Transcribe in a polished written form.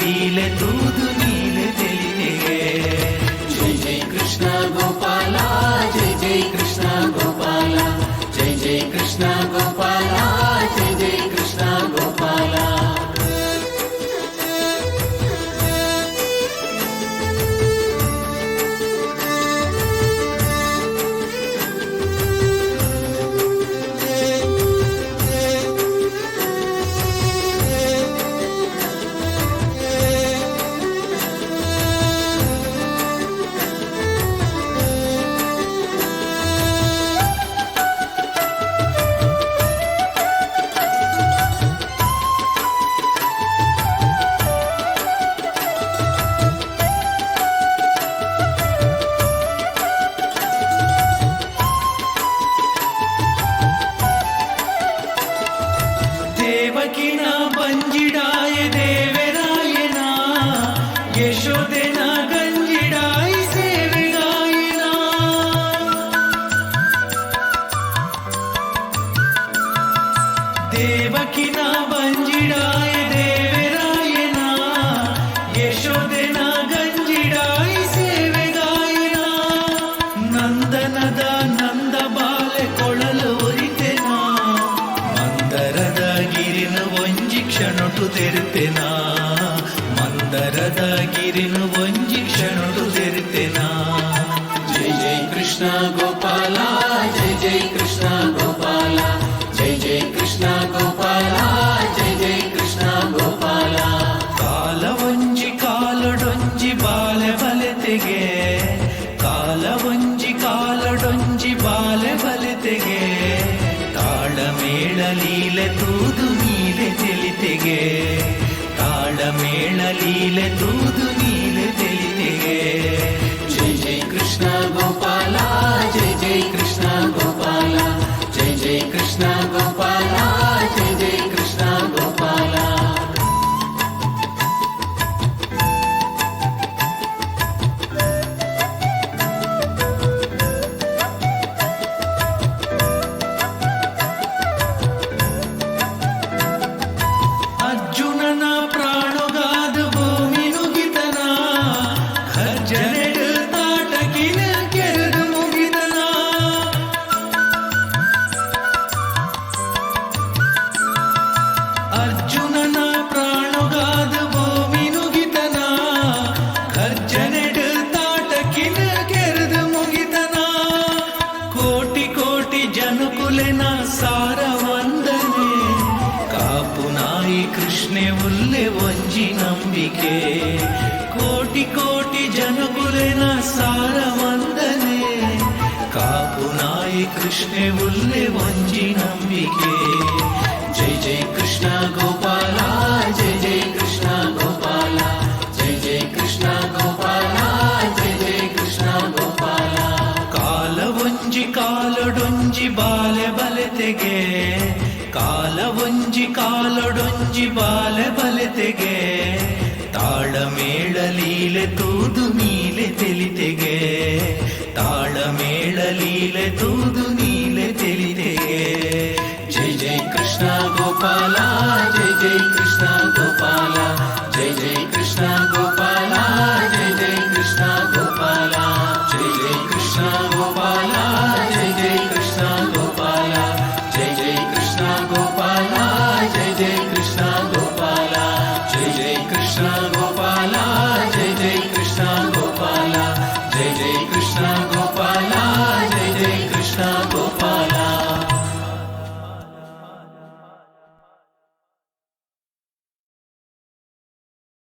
ಲೀಲೆ ತೂದು ನೀಲೆ ತಿಳಿದೆಗೆ. ಜೈ ಜೈ ಕೃಷ್ಣ ಗೋಪಾಲ, ಜೈ ಜೈ ಕೃಷ್ಣ ಗೋಪಾಲ, ಜೈ ಜೈ ಕೃಷ್ಣ ಗೋಪಾಲ, ಜೈ ಜೈ ಕೃಷ್ಣ ಗೋಪಾಲ. ದೇವಕಿನ ಬಂಜಿಡಾಯ ದೇವರಾಯನ, ಯಶೋದೆನ ಗಂಜಿಡಾಯ ಸೇವೆಗಾಯನ. ದೇವಕಿನ ಬಂಜಿಡಾಯ ದೇವರಾಯನ, ಯಶೋದೆನ ಗಂಜಿಡಾಯ ಸೇವೆಗಾಯನ. ನಂದನದ ನಂದ ಬಾಲೆ ಕೊಳಲು ಒರಿತೆನ, ಮಂದರದ ಗಿರಿನ ಒಂಜಿ ಕ್ಷಣೊಟು ತೆರಿತೆನ, ಮಂದರದ ಗಿರಿನ ಒಂಜಿ ಕ್ಷಣೊಟು ತೆರಿತೆನ. ಜೈ ಜೈ ಕೃಷ್ಣ ಗೋಪಾಲ, ಜೈ ಜೈ ಕೃಷ್ಣ ಗೋಪಾಲ, ಜೈ ಜೈ ಕೃಷ್ಣ ಗೋಪಾಲ, ಜೈ ಜೈ ಕೃಷ್ಣ ಗೋಪಾಲ. ಕಾಲ ಒಂಜಿ ಕಾಲಡೊಂಜಿ ಬಾಲೆ ಬಲೆತೆಗೆ, ಕಾಲ ಒಂಜಿ ಕಾಲಡೊಂಜಿ ಬಾಲೆ ಬಲೆತೆಗೆ. ತಾಳ ಮೇಳ ಲೀಲೆ ತೂದು ನೀಲೆ ತಿಳಿತೆಗೆ, ತಾಳ ಮೇಳ ಲೀಲೆ ತೂದು ನೀಲೆ ತಿಳಿತೆಗೆ. ಜೈ ಜೈ ಕೃಷ್ಣ ಗೋಪಾಲ, ಜೈ ಜೈ ಕೃಷ್ಣ ಗೋಪಾಲ, ಜೈ ಜೈ ಕೃಷ್ಣ ಗೋಪಾಲ, ಜೈ ಜೈ ಕೃಷ್ಣ ಗೋಪಾಲ. ಅರ್ಜುನನ ಪ್ರಾಣಗಾದ ಭೂಮಿ ನುಗಿತನ, ಖರ್ಜನೆಡು ತಾಟಕಿನ ಕೆರೆದು ಮುಗಿದನ. ಅರ್ಜುನನ ಪ್ರಾಣಗಾದ ಭೂಮಿ ನುಗಿತನ, ಖರ್ಜನೆಡು ತಾಟಕಿನ ಕೆರೆದು ಮುಗಿದನ. ಕೋಟಿ ಕೋಟಿ ಜನುಕುಲೆನ ಸಾರ ವಂದನೆ, ಕಾಪು ನಾಯಿ ಕೃಷ್ಣೆ ಉಲ್ಲೆ ಒಂಜಿ ನಂಬಿಕೆ. ಕೋಟಿ ಕೋಟಿ ಜನಕುಲೆನ ಸಾರ ವಂದನೆ, ಕಾಪು ನಾಯಿ ಕೃಷ್ಣೆ ಉಲ್ಲೆ ಒಂಜಿ ನಂಬಿಕೆ. ಜೈ ಜೈ ಕೃಷ್ಣ ಗೋಪಾಲ, ಜೈ ಜೈ ಕೃಷ್ಣ ಗೋಪಾಲ, ಜೈ ಜೈ ಕೃಷ್ಣ ಗೋಪಾಲ, ಜೈ ಜೈ ಕೃಷ್ಣ ಗೋಪಾಲ. ಕಾಲ ಒಂಜಿ ಕಾಲಡೊಂಜಿ ಬಾಲೆ ಬಲೆತೆಗೆ, ಕಾಲ ಒಂಜಿ ಕಾಲಡೊಂಜಿ ಬಾಲೆ ಬಲೆತೆಗೆ. ತಾಳ ಮೇಳ ಲೀಲೆ ತೂದು ನೀಲೆ ತಿಳಿತೆಗೆ, ತಾಳ ಮೇಳ ಲೀಲೆ ತೂದು ನೀಲೆ ತಿಳಿತೆಗೆ. ಜೈ ಜೈ ಕೃಷ್ಣ ಗೋಪಾಲ, ಜೈ ಜೈ ಕೃಷ್ಣ ಗೋಪಾಲ, ಜೈ ಜೈ ಕೃಷ್ಣ ಗೋಪಾಲ, ಜೈ ಜೈ ಕೃಷ್ಣ ಗೋಪಾಲ. ಜೈ ಜೈ ಕೃಷ್ಣ ಗೋಪಾಲ, ಜೈ ಜೈ ಕೃಷ್ಣ ಗೋಪಾಲ, ಜೈ ಜೈ ಕೃಷ್ಣ ಗೋಪಾಲ, ಜೈ ಜೈ ಕೃಷ್ಣ ಗೋಪಾಲ. ಜೈ ಜೈ ಕೃಷ್ಣ ಗೋಪಾಲ, ಜೈ ಜೈ ಕೃಷ್ಣ ಗೋಪಾಲ, ಜೈ ಜೈ ಕೃಷ್ಣ